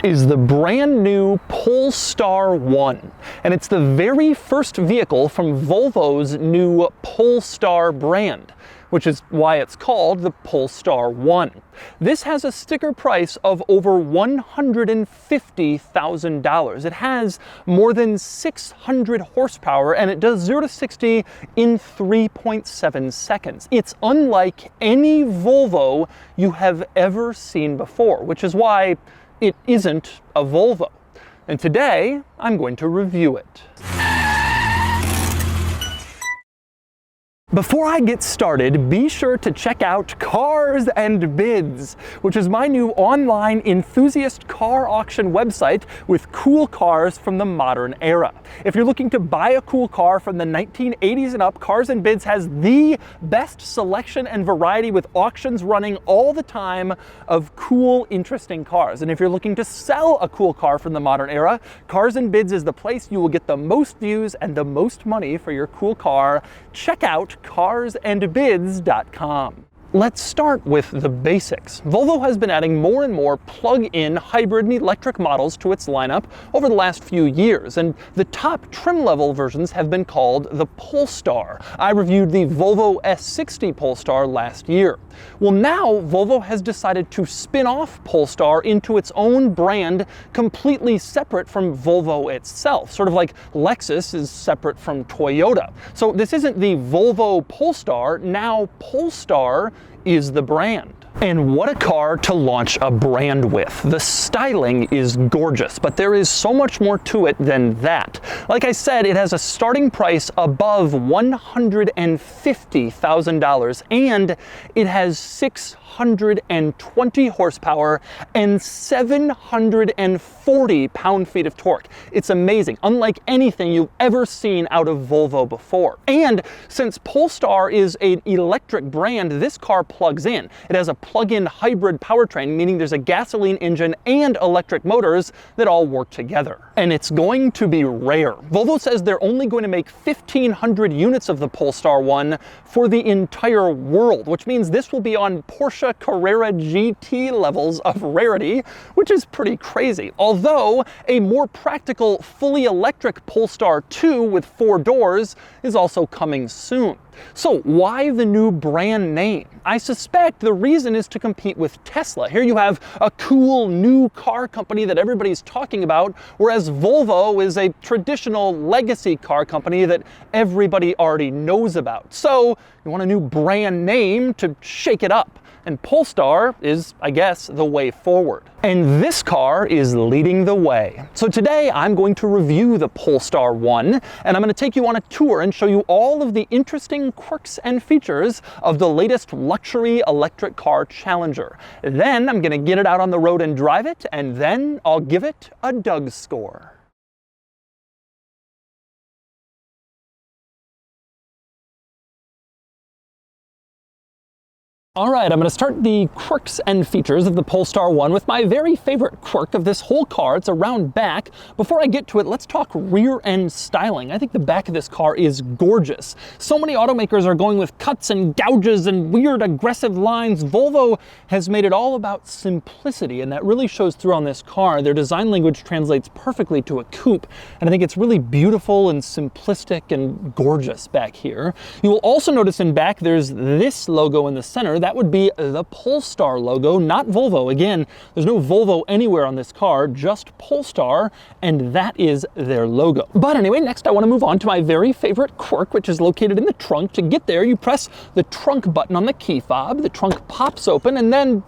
is the brand new Polestar 1, and it's the very first vehicle from Volvo's new Polestar brand, which is why it's called the Polestar 1. This has a sticker price of over $150,000. It has more than 600 horsepower, and it does 0 to 60 in 3.7 seconds. It's unlike any Volvo you have ever seen before, which is why it isn't a Volvo. And today, I'm going to review it. Before I get started, be sure to check out Cars and Bids, which is my new online enthusiast car auction website with cool cars from the modern era. If you're looking to buy a cool car from the 1980s and up, Cars and Bids has the best selection and variety with auctions running all the time of cool, interesting cars. And if you're looking to sell a cool car from the modern era, Cars and Bids is the place you will get the most views and the most money for your cool car. Check out carsandbids.com. Let's start with the basics. Volvo has been adding more and more plug-in hybrid and electric models to its lineup over the last few years, and the top trim level versions have been called the Polestar. I reviewed the Volvo S60 Polestar last year. Well, now Volvo has decided to spin off Polestar into its own brand, completely separate from Volvo itself, sort of like Lexus is separate from Toyota. So this isn't the Volvo Polestar, now Polestar is the brand. And what a car to launch a brand with. The styling is gorgeous, but there is so much more to it than that. Like I said, it has a starting price above $150,000, and it has 620 horsepower and 740 pound-feet of torque. It's amazing, unlike anything you've ever seen out of Volvo before. And since Polestar is an electric brand, this car plugs in. It has a plug-in hybrid powertrain, meaning there's a gasoline engine and electric motors that all work together. And it's going to be rare. Volvo says they're only going to make 1,500 units of the Polestar 1 for the entire world, which means this will be on Porsche Carrera GT levels of rarity, which is pretty crazy. Although a more practical, fully electric Polestar 2 with 4 doors is also coming soon. So why the new brand name? I suspect the reason is to compete with Tesla. Here you have a cool new car company that everybody's talking about, whereas Volvo is a traditional legacy car company that everybody already knows about. So you want a new brand name to shake it up. And Polestar is, I guess, the way forward. And this car is leading the way. So today I'm going to review the Polestar 1, and I'm going to take you on a tour and show you all of the interesting quirks and features of the latest luxury electric car challenger. Then I'm going to get it out on the road and drive it, and then I'll give it a Doug score. Alright, I'm going to start the quirks and features of the Polestar 1 with my very favorite quirk of this whole car. It's a round back. Before I get to it, let's talk rear end styling. I think the back of this car is gorgeous. So many automakers are going with cuts and gouges and weird aggressive lines. Volvo has made it all about simplicity, and that really shows through on this car. Their design language translates perfectly to a coupe, and I think it's really beautiful and simplistic and gorgeous back here. You will also notice in back there's this logo in the center. That would be the Polestar logo, not Volvo. Again, there's no Volvo anywhere on this car, just Polestar, and that is their logo. But anyway, next I want to move on to my very favorite quirk, which is located in the trunk. To get there, you press the trunk button on the key fob, the trunk pops open, and then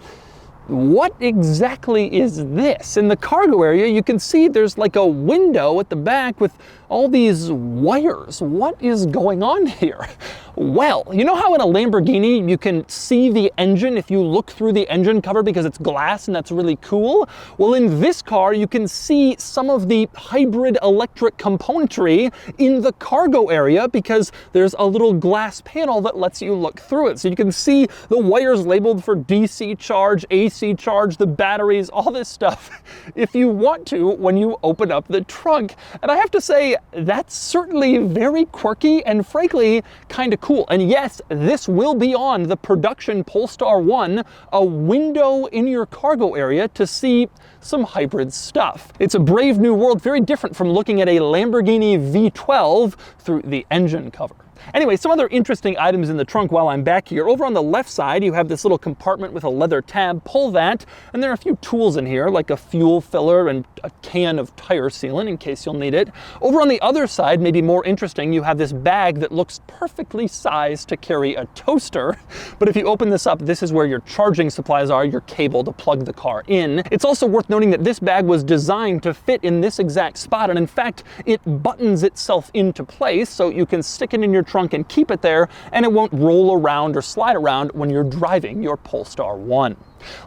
what exactly is this? In the cargo area, you can see there's like a window at the back with all these wires. What is going on here? Well, you know how in a Lamborghini you can see the engine if you look through the engine cover because it's glass and that's really cool? Well, in this car, you can see some of the hybrid electric componentry in the cargo area because there's a little glass panel that lets you look through it. So you can see the wires labeled for DC charge, AC AC charge, the batteries, all this stuff, if you want to, when you open up the trunk. And I have to say, that's certainly very quirky and frankly, kind of cool. And yes, this will be on the production Polestar 1, a window in your cargo area to see some hybrid stuff. It's a brave new world, very different from looking at a Lamborghini V12 through the engine cover. Anyway, some other interesting items in the trunk while I'm back here. Over on the left side, you have this little compartment with a leather tab. Pull that, and there are a few tools in here, like a fuel filler and a can of tire sealant in case you'll need it. Over on the other side, maybe more interesting, you have this bag that looks perfectly sized to carry a toaster. But if you open this up, this is where your charging supplies are, your cable to plug the car in. It's also worth noting that this bag was designed to fit in this exact spot, and in fact, it buttons itself into place so you can stick it in your trunk and keep it there, and it won't roll around or slide around when you're driving your Polestar 1.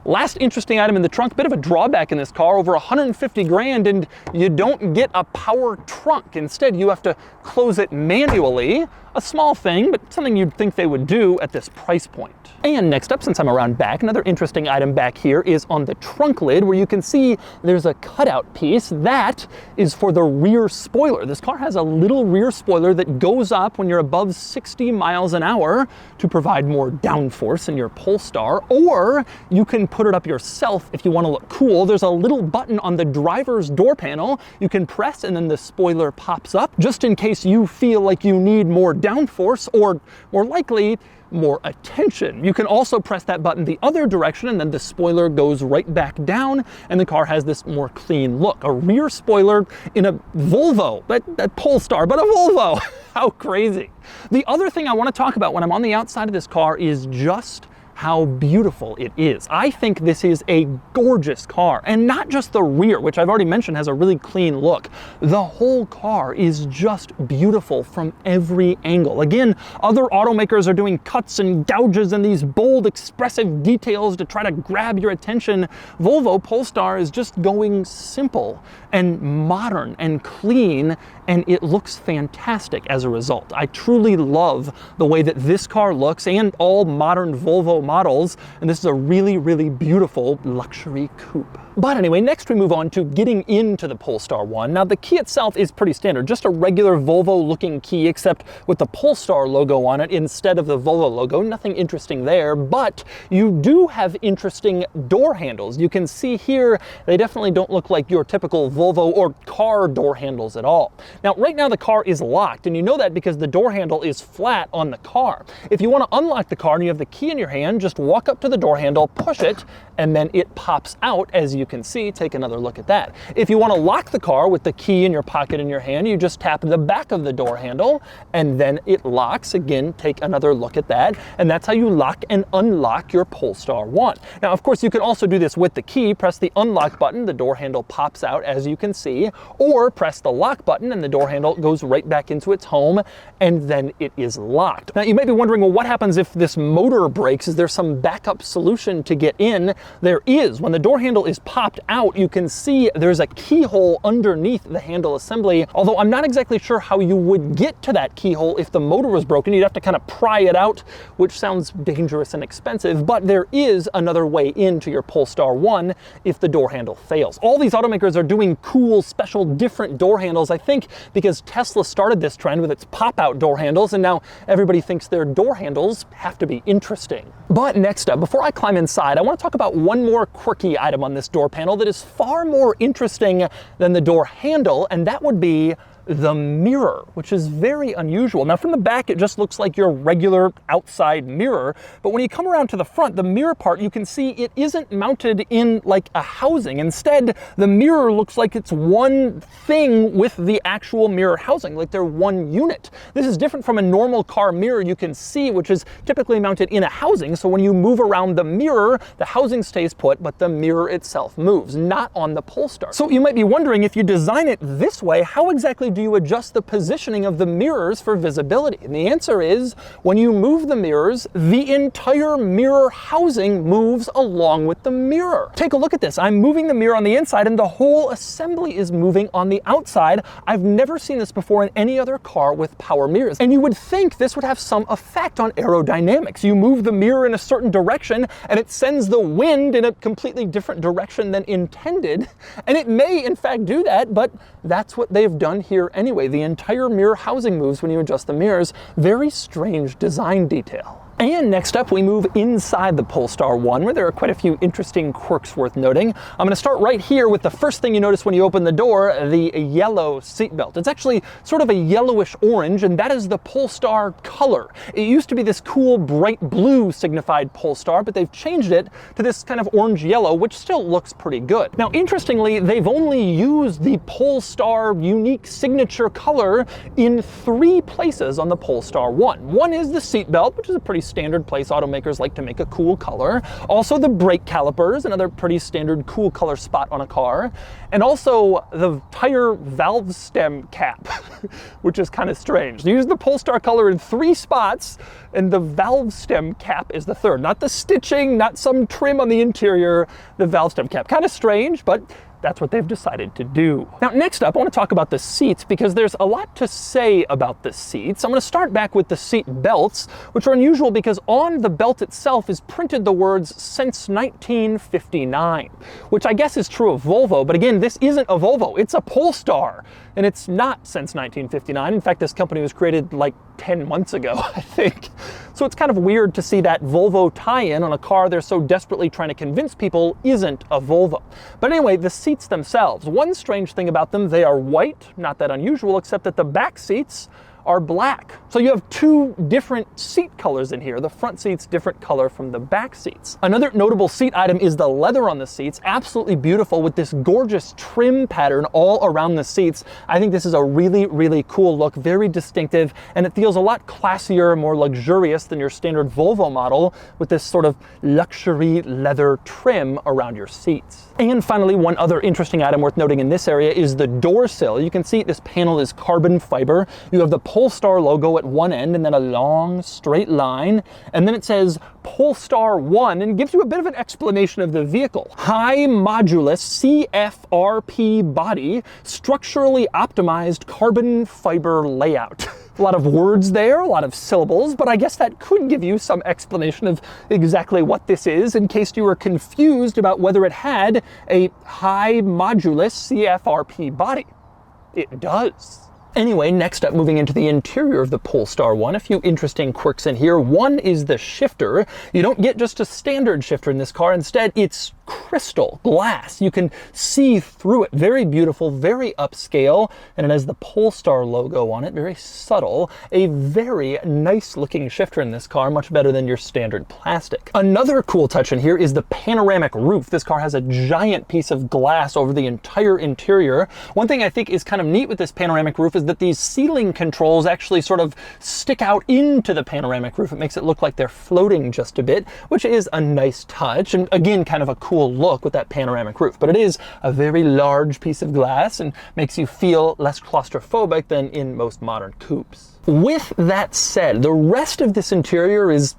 Last interesting item in the trunk, bit of a drawback in this car, over 150 grand, and you don't get a power trunk. Instead, you have to close it manually. A small thing, but something you'd think they would do at this price point. And next up, since I'm around back, another interesting item back here is on the trunk lid, where you can see there's a cutout piece. That is for the rear spoiler. This car has a little rear spoiler that goes up when you're above 60 miles an hour to provide more downforce in your Polestar, or you can put it up yourself if you want to look cool. There's a little button on the driver's door panel you can press, and then the spoiler pops up, just in case you feel like you need more downforce, or more likely, more attention. You can also press that button the other direction, and then the spoiler goes right back down, and the car has this more clean look. A rear spoiler in a Volvo, that Polestar, but a Volvo. How crazy. The other thing I want to talk about when I'm on the outside of this car is just how beautiful it is. I think this is a gorgeous car, and not just the rear, which I've already mentioned has a really clean look. The whole car is just beautiful from every angle. Again, other automakers are doing cuts and gouges and these bold, expressive details to try to grab your attention. Volvo Polestar is just going simple and modern and clean, and it looks fantastic as a result. I truly love the way that this car looks, and all modern Volvo models, and this is a really, really beautiful luxury coupe. But anyway, next we move on to getting into the Polestar 1. Now, the key itself is pretty standard, just a regular Volvo-looking key, except with the Polestar logo on it instead of the Volvo logo. Nothing interesting there, but you do have interesting door handles. You can see here, they definitely don't look like your typical Volvo or car door handles at all. Now, right now the car is locked, and you know that because the door handle is flat on the car. If you want to unlock the car and you have the key in your hand, just walk up to the door handle, push it, and then it pops out, as you can see. Take another look at that. If you want to lock the car with the key in your pocket in your hand, you just tap the back of the door handle, and then it locks. Again, take another look at that, and that's how you lock and unlock your Polestar 1. Now, of course, you can also do this with the key. Press the unlock button, the door handle pops out, as you can see, or press the lock button, and the door handle goes right back into its home, and then it is locked. Now, you might be wondering, well, what happens if this motor breaks? Is there some backup solution to get in? There is. When the door handle is popped out, you can see there's a keyhole underneath the handle assembly, although I'm not exactly sure how you would get to that keyhole if the motor was broken. You'd have to kind of pry it out, which sounds dangerous and expensive, but there is another way into your Polestar 1 if the door handle fails. All these automakers are doing cool, special, different door handles, I think because Tesla started this trend with its pop-out door handles, and now everybody thinks their door handles have to be interesting. But next up, before I climb inside, I want to talk about one more quirky item on this door panel that is far more interesting than the door handle, and that would be the mirror, which is very unusual. Now, from the back, it just looks like your regular outside mirror, but when you come around to the front, the mirror part, you can see it isn't mounted in like a housing. Instead, the mirror looks like it's one thing with the actual mirror housing, like they're one unit. This is different from a normal car mirror you can see, which is typically mounted in a housing, so when you move around the mirror, the housing stays put, but the mirror itself moves, not on the Polestar. So you might be wondering, if you design it this way, how exactly do you adjust the positioning of the mirrors for visibility? And the answer is, when you move the mirrors, the entire mirror housing moves along with the mirror. Take a look at this. I'm moving the mirror on the inside and the whole assembly is moving on the outside. I've never seen this before in any other car with power mirrors. And you would think this would have some effect on aerodynamics. You move the mirror in a certain direction and it sends the wind in a completely different direction than intended. And it may in fact do that, but that's what they've done here anyway. The entire mirror housing moves when you adjust the mirrors. Very strange design detail. And next up, we move inside the Polestar 1, where there are quite a few interesting quirks worth noting. I'm going to start right here with the first thing you notice when you open the door, the yellow seatbelt. It's actually sort of a yellowish orange, and that is the Polestar color. It used to be this cool bright blue signified Polestar, but they've changed it to this kind of orange yellow, which still looks pretty good. Now, interestingly, they've only used the Polestar unique signature color in 3 places on the Polestar 1. One is the seatbelt, which is a pretty standard place automakers like to make a cool color. Also the brake calipers, another pretty standard cool color spot on a car. And also the tire valve stem cap, which is kind of strange. They use the Polestar color in 3 spots, and the valve stem cap is the 3rd. Not the stitching, not some trim on the interior, the valve stem cap. Kind of strange, but that's what they've decided to do. Now, next up, I want to talk about the seats because there's a lot to say about the seats. I'm going to start back with the seat belts, which are unusual because on the belt itself is printed the words "since 1959," which I guess is true of Volvo, but again, this isn't a Volvo, it's a Polestar, and it's not since 1959. In fact, this company was created like 10 months ago, I think. So it's kind of weird to see that Volvo tie-in on a car they're so desperately trying to convince people isn't a Volvo. But anyway, the seats themselves. One strange thing about them, they are white, not that unusual, except that the back seats are black. So you have 2 different seat colors in here. The front seat's different color from the back seats. Another notable seat item is the leather on the seats. Absolutely beautiful with this gorgeous trim pattern all around the seats. I think this is a really, really cool look, very distinctive, and it feels a lot classier, more luxurious than your standard Volvo model with this sort of luxury leather trim around your seats. And finally, one other interesting item worth noting in this area is the door sill. You can see this panel is carbon fiber. You have the Polestar logo at one end and then a long straight line, and then it says Polestar 1 and gives you a bit of an explanation of the vehicle. High modulus CFRP body, structurally optimized carbon fiber layout. A lot of words there, a lot of syllables, but I guess that could give you some explanation of exactly what this is in case you were confused about whether it had a high modulus CFRP body. It does. Anyway, next up, moving into the interior of the Polestar 1, a few interesting quirks in here. One is the shifter. You don't get just a standard shifter in this car. Instead, it's crystal glass. You can see through it. Very beautiful, very upscale, and it has the Polestar logo on it, very subtle. A very nice looking shifter in this car, much better than your standard plastic. Another cool touch in here is the panoramic roof. This car has a giant piece of glass over the entire interior. One thing I think is kind of neat with this panoramic roof is that these ceiling controls actually sort of stick out into the panoramic roof. It makes it look like they're floating just a bit, which is a nice touch, and again, kind of a cool look with that panoramic roof. But it is a very large piece of glass and makes you feel less claustrophobic than in most modern coupes. With that said, the rest of this interior is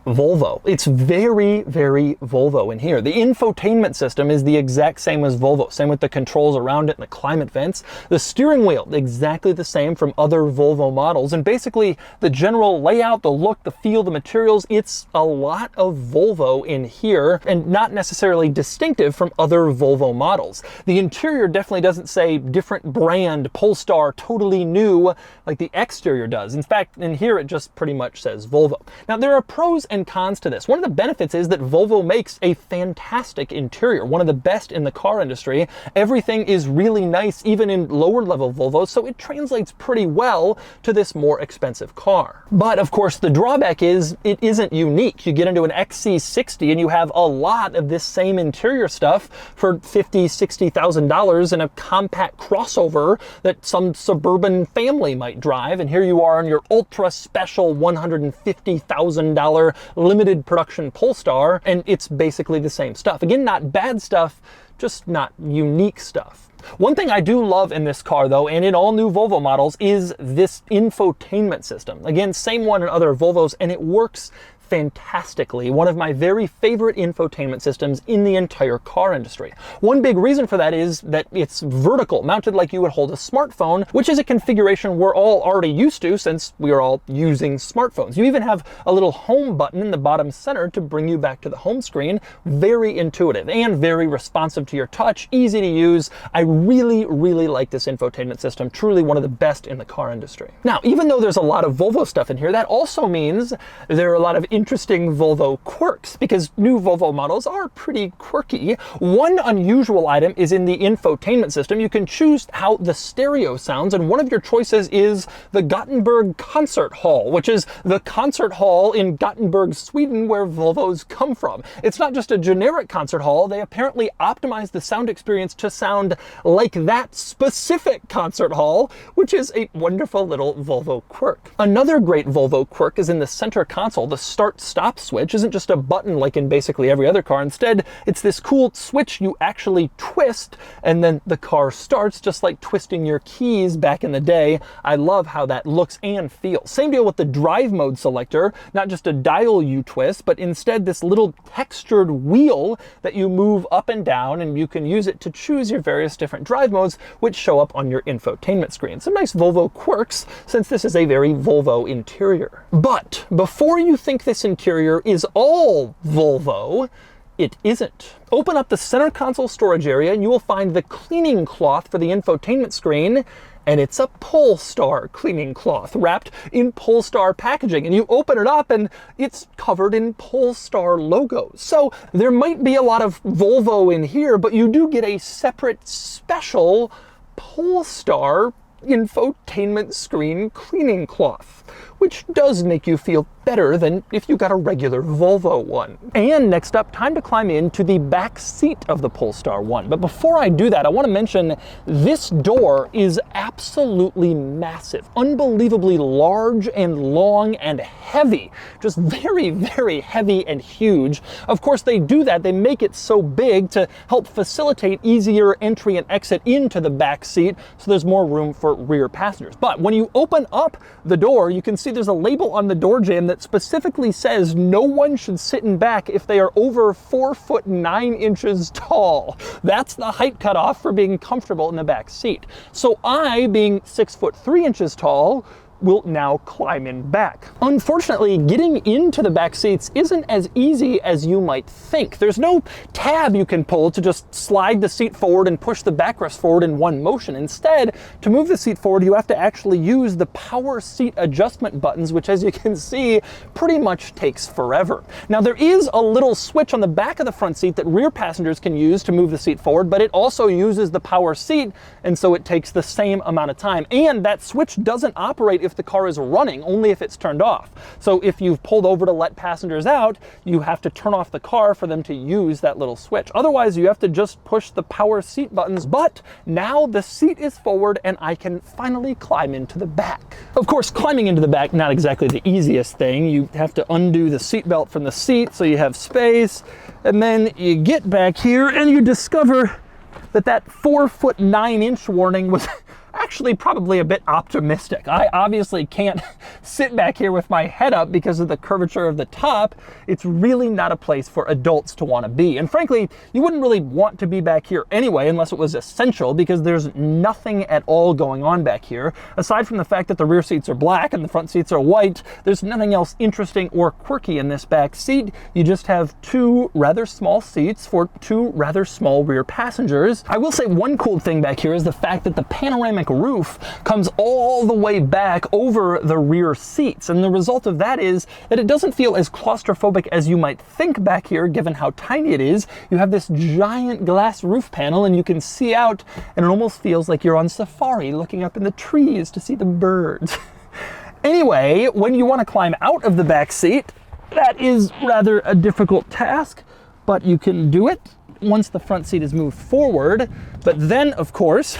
Volvo. It's very, very Volvo in here. The infotainment system is the exact same as Volvo. Same with the controls around it and the climate vents. The steering wheel, exactly the same from other Volvo models. And basically the general layout, the look, the feel, the materials, it's a lot of Volvo in here and not necessarily distinctive from other Volvo models. The interior definitely doesn't say different brand, Polestar, totally new, like the exterior does. In fact, in here it just pretty much says Volvo. Now there are pros and cons to this. One of the benefits is that Volvo makes a fantastic interior, one of the best in the car industry. Everything is really nice, even in lower level Volvos, so it translates pretty well to this more expensive car. But of course, the drawback is it isn't unique. You get into an XC60 and you have a lot of this same interior stuff for $50,000, $60,000 in a compact crossover that some suburban family might drive, and here you are on your ultra special $150,000 limited production Polestar, and it's basically the same stuff. Again, not bad stuff just not unique stuff. One thing I do love in this car though, and in all new Volvo models, is this infotainment system. Again, same one in other Volvos, and it works fantastically. One of my very favorite infotainment systems in the entire car industry. One big reason for that is that it's vertical, mounted like you would hold a smartphone, which is a configuration we're all already used to since we are all using smartphones. You even have a little home button in the bottom center to bring you back to the home screen. Very intuitive and very responsive to your touch, easy to use. I really, really like this infotainment system. Truly one of the best in the car industry. Now, even though there's a lot of Volvo stuff in here, that also means there are a lot of interesting Volvo quirks, because new Volvo models are pretty quirky. One unusual item is in the infotainment system. You can choose how the stereo sounds, and one of your choices is the Gothenburg Concert Hall, which is the concert hall in Gothenburg, Sweden, where Volvos come from. It's not just a generic concert hall. They apparently optimize the sound experience to sound like that specific concert hall, which is a wonderful little Volvo quirk. Another great Volvo quirk is in the center console. The start-stop switch isn't just a button like in basically every other car. Instead, it's this cool switch you actually twist, and then the car starts, just like twisting your keys back in the day. I love how that looks and feels. Same deal with the drive mode selector, not just a dial you twist, but instead this little textured wheel that you move up and down, and you can use it to choose your various different drive modes, which show up on your infotainment screen. Some nice Volvo quirks, since this is a very Volvo interior. But before you think this interior is all Volvo, it isn't. Open up the center console storage area and you will find the cleaning cloth for the infotainment screen, and it's a Polestar cleaning cloth wrapped in Polestar packaging. And you open it up and it's covered in Polestar logos. So there might be a lot of Volvo in here, but you do get a separate special Polestar infotainment screen cleaning cloth, which does make you feel better than if you got a regular Volvo one. And next up, time to climb into the back seat of the Polestar 1. But before I do that, I want to mention this door is absolutely massive, unbelievably large and long and heavy, just very, very heavy and huge. Of course, they do that. They make it so big to help facilitate easier entry and exit into the back seat, so there's more room for rear passengers. But when you open up the door, you can see there's a label on the door jamb that specifically says no one should sit in back if they are over 4'9" tall. That's the height cutoff for being comfortable in the back seat. So I, being 6'3" tall, will now climb in back. Unfortunately, getting into the back seats isn't as easy as you might think. There's no tab you can pull to just slide the seat forward and push the backrest forward in one motion. Instead, to move the seat forward, you have to actually use the power seat adjustment buttons, which, as you can see, pretty much takes forever. Now, there is a little switch on the back of the front seat that rear passengers can use to move the seat forward, but it also uses the power seat, and so it takes the same amount of time. And that switch doesn't operate if the car is running, only if it's turned off. So if you've pulled over to let passengers out, you have to turn off the car for them to use that little switch. Otherwise, you have to just push the power seat buttons. But now the seat is forward and I can finally climb into the back. Of course, climbing into the back, not exactly the easiest thing. You have to undo the seatbelt from the seat so you have space. And then you get back here and you discover that that 4'9" warning was actually probably a bit optimistic. I obviously can't sit back here with my head up because of the curvature of the top. It's really not a place for adults to want to be. And frankly, you wouldn't really want to be back here anyway unless it was essential, because there's nothing at all going on back here. Aside from the fact that the rear seats are black and the front seats are white, there's nothing else interesting or quirky in this back seat. You just have two rather small seats for two rather small rear passengers. I will say one cool thing back here is the fact that the panoramic roof comes all the way back over the rear seats, and the result of that is that it doesn't feel as claustrophobic as you might think back here, given how tiny it is. You have this giant glass roof panel and you can see out, and it almost feels like you're on safari looking up in the trees to see the birds. Anyway, when you want to climb out of the back seat, that is rather a difficult task, but you can do it once the front seat is moved forward. But then, of course,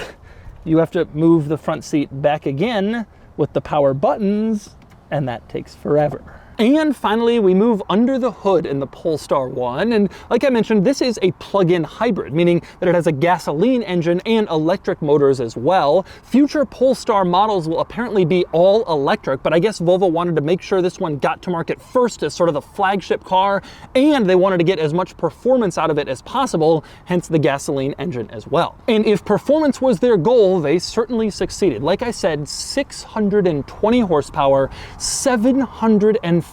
you have to move the front seat back again with the power buttons, and that takes forever. And finally, we move under the hood in the Polestar 1. And like I mentioned, this is a plug-in hybrid, meaning that it has a gasoline engine and electric motors as well. Future Polestar models will apparently be all electric, but I guess Volvo wanted to make sure this one got to market first as sort of the flagship car, and they wanted to get as much performance out of it as possible, hence the gasoline engine as well. And if performance was their goal, they certainly succeeded. Like I said, 620 horsepower, 740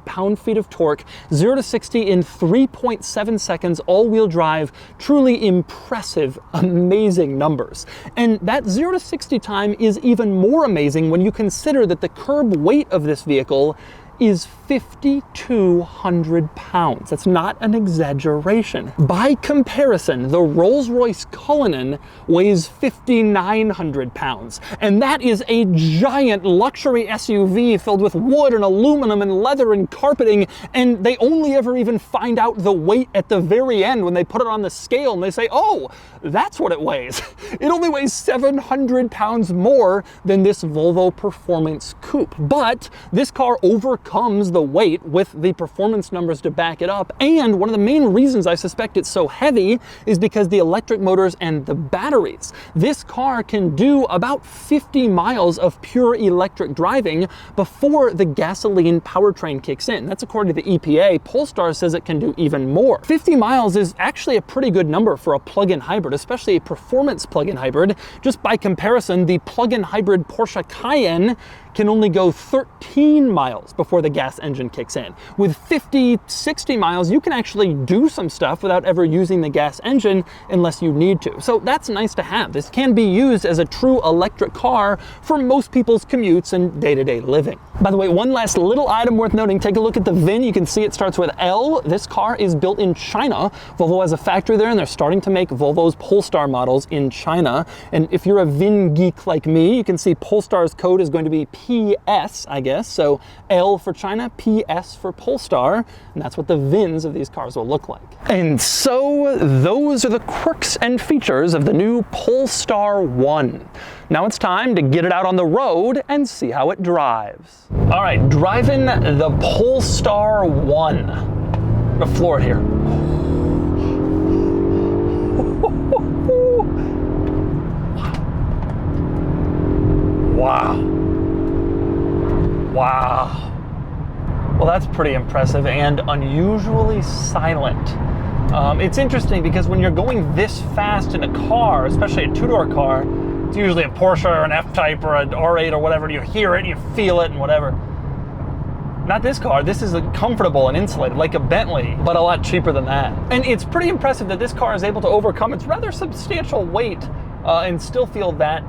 pound-feet of torque, 0 to 60 in 3.7 seconds, all-wheel drive, truly impressive, amazing numbers. And that 0 to 60 time is even more amazing when you consider that the curb weight of this vehicle is 5,200 pounds. That's not an exaggeration. By comparison, the Rolls-Royce Cullinan weighs 5,900 pounds, and that is a giant luxury SUV filled with wood and aluminum and leather and carpeting, and they only ever even find out the weight at the very end when they put it on the scale and they say, oh, that's what it weighs. It only weighs 700 pounds more than this Volvo Performance Coupe. But this car overcomes the weight with the performance numbers to back it up. And one of the main reasons I suspect it's so heavy is because the electric motors and the batteries. This car can do about 50 miles of pure electric driving before the gasoline powertrain kicks in. That's according to the EPA. Polestar says it can do even more. 50 miles is actually a pretty good number for a plug-in hybrid, especially a performance plug-in hybrid. Just by comparison, the plug-in hybrid Porsche Cayenne can only go 13 miles before the gas engine kicks in. With 50, 60 miles, you can actually do some stuff without ever using the gas engine unless you need to. So that's nice to have. This can be used as a true electric car for most people's commutes and day-to-day living. By the way, one last little item worth noting, take a look at the VIN. You can see it starts with L. This car is built in China. Volvo has a factory there, and they're starting to make Volvo's Polestar models in China. And if you're a VIN geek like me, you can see Polestar's code is going to be PS, I guess. So L for China, PS for Polestar, and that's what the VINs of these cars will look like. And so those are the quirks and features of the new Polestar 1. Now it's time to get it out on the road and see how it drives. All right, driving the Polestar 1. I'm gonna floor it here. Wow. Wow. Well, that's pretty impressive and unusually silent. It's interesting because when you're going this fast in a car, especially a two-door car, it's usually a Porsche or an F-Type or an R8 or whatever, you hear it, you feel it and whatever. Not this car. This is comfortable and insulated, like a Bentley, but a lot cheaper than that. And it's pretty impressive that this car is able to overcome its rather substantial weight and still feel that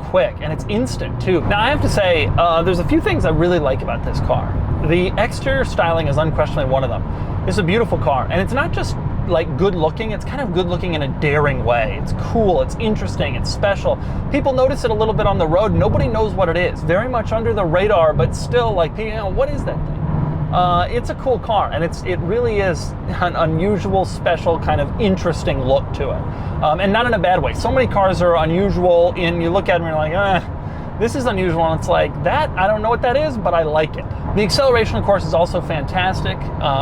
quick, and it's instant too. Now I have to say, there's a few things I really like about this car. The exterior styling is unquestionably one of them. It's a beautiful car, and it's not just like good looking, it's kind of good looking in a daring way. It's cool, it's interesting, it's special. People notice it a little bit on the road. Nobody knows what it is. Very much under the radar, but still like, you know, what is that thing? It's a cool car, and it really is an unusual, special, kind of interesting look to it. And not in a bad way. So many cars are unusual, and you look at them and you're like, this is unusual, and it's like, that, I don't know what that is, but I like it. The acceleration, of course, is also fantastic.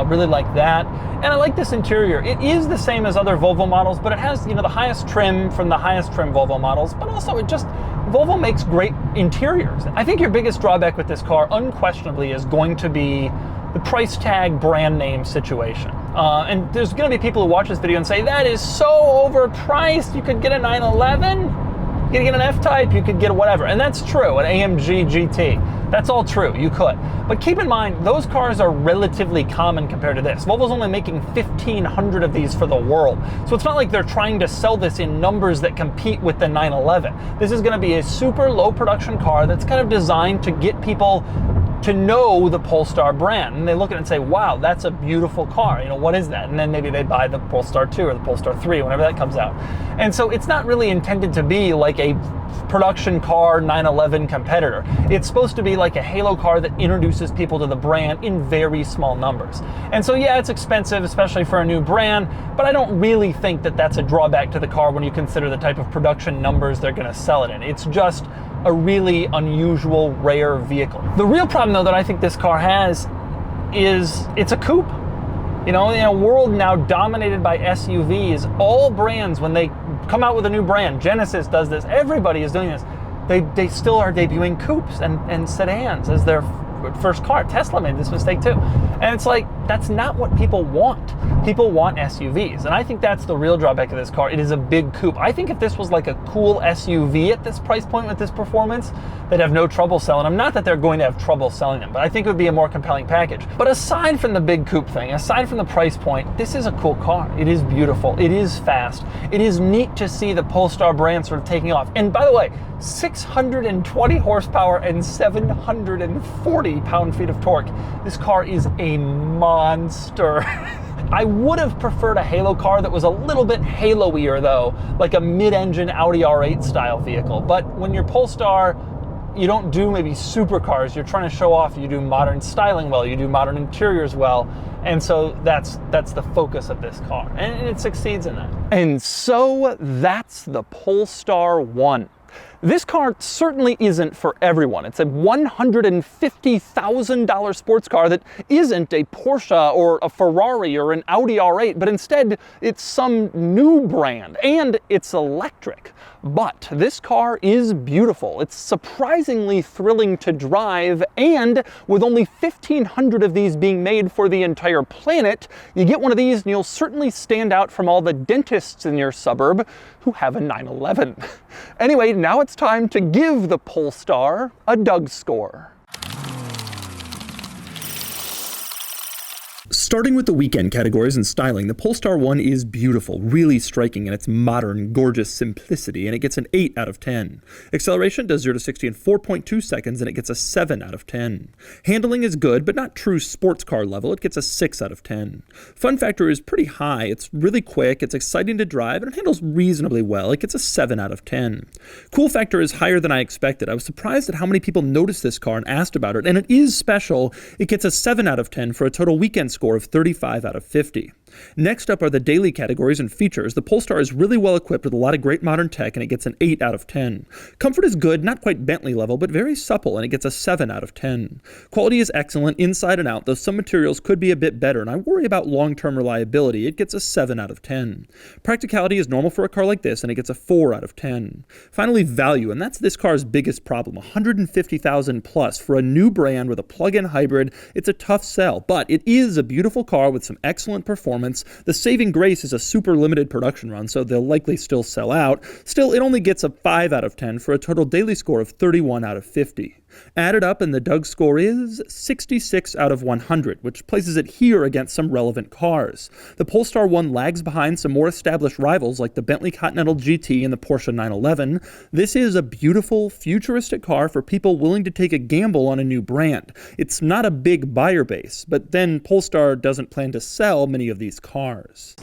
Really like that. And I like this interior. It is the same as other Volvo models, but it has, you know, the highest trim from the highest trim Volvo models, but also Volvo makes great interiors. I think your biggest drawback with this car, unquestionably, is going to be the price tag brand name situation. And there's gonna be people who watch this video and say, that is so overpriced. You could get a 911, you could get an F-Type, you could get whatever. And that's true, an AMG GT. That's all true, you could. But keep in mind, those cars are relatively common compared to this. Volvo's only making 1,500 of these for the world. So it's not like they're trying to sell this in numbers that compete with the 911. This is gonna be a super low production car that's kind of designed to get people to know the Polestar brand. And they look at it and say, wow, that's a beautiful car. You know, what is that? And then maybe they buy the Polestar 2 or the Polestar 3, whenever that comes out. And so it's not really intended to be like a production car 911 competitor. It's supposed to be like a halo car that introduces people to the brand in very small numbers. And so yeah, it's expensive, especially for a new brand, but I don't really think that that's a drawback to the car when you consider the type of production numbers they're gonna sell it in. It's just a really unusual, rare vehicle. The real problem though that I think this car has is it's a coupe. You know, in a world now dominated by SUVs, all brands, when they come out with a new brand, Genesis does this, everybody is doing this, they still are debuting coupes and sedans as their first car. Tesla made this mistake too. And it's like, that's not what people want. People want SUVs. And I think that's the real drawback of this car. It is a big coupe. I think if this was like a cool SUV at this price point with this performance, they'd have no trouble selling them. Not that they're going to have trouble selling them, but I think it would be a more compelling package. But aside from the big coupe thing, aside from the price point, this is a cool car. It is beautiful. It is fast. It is neat to see the Polestar brand sort of taking off. And by the way, 620 horsepower and 740 pound-feet of torque. This car is a monster. I would have preferred a halo car that was a little bit halo-ier though, like a mid-engine Audi R8 style vehicle. But when you're Polestar, you don't do maybe supercars. You're trying to show off. You do modern styling well. You do modern interiors well. And so that's the focus of this car. And it succeeds in that. And so that's the Polestar 1. This car certainly isn't for everyone. It's a $150,000 sports car that isn't a Porsche or a Ferrari or an Audi R8, but instead it's some new brand, and it's electric. But this car is beautiful. It's surprisingly thrilling to drive, and with only 1,500 of these being made for the entire planet, you get one of these and you'll certainly stand out from all the dentists in your suburb who have a 911. Anyway, now it's time to give the Polestar a Doug score. Starting with the weekend categories and styling, the Polestar 1 is beautiful, really striking in its modern, gorgeous simplicity, and it gets an 8 out of 10. Acceleration does 0 to 60 in 4.2 seconds, and it gets a 7 out of 10. Handling is good, but not true sports car level. It gets a 6 out of 10. Fun factor is pretty high. It's really quick, it's exciting to drive, and it handles reasonably well. It gets a 7 out of 10. Cool factor is higher than I expected. I was surprised at how many people noticed this car and asked about it, and it is special. It gets a 7 out of 10 for a total weekend score of 35 out of 50. Next up are the daily categories and features. The Polestar is really well equipped with a lot of great modern tech, and it gets an 8 out of 10. Comfort is good, not quite Bentley level, but very supple, and it gets a 7 out of 10. Quality is excellent inside and out, though some materials could be a bit better, and I worry about long-term reliability. It gets a 7 out of 10. Practicality is normal for a car like this, and it gets a 4 out of 10. Finally, value, and that's this car's biggest problem. $150,000 plus for a new brand with a plug-in hybrid. It's a tough sell, but it is a beautiful car with some excellent performance. The saving grace is a super limited production run, so they'll likely still sell out. Still, it only gets a 5 out of 10 for a total daily score of 31 out of 50. Added up, and the Doug score is 66 out of 100, which places it here against some relevant cars. The Polestar 1 lags behind some more established rivals like the Bentley Continental GT and the Porsche 911. This is a beautiful, futuristic car for people willing to take a gamble on a new brand. It's not a big buyer base, but then Polestar doesn't plan to sell many of these cars.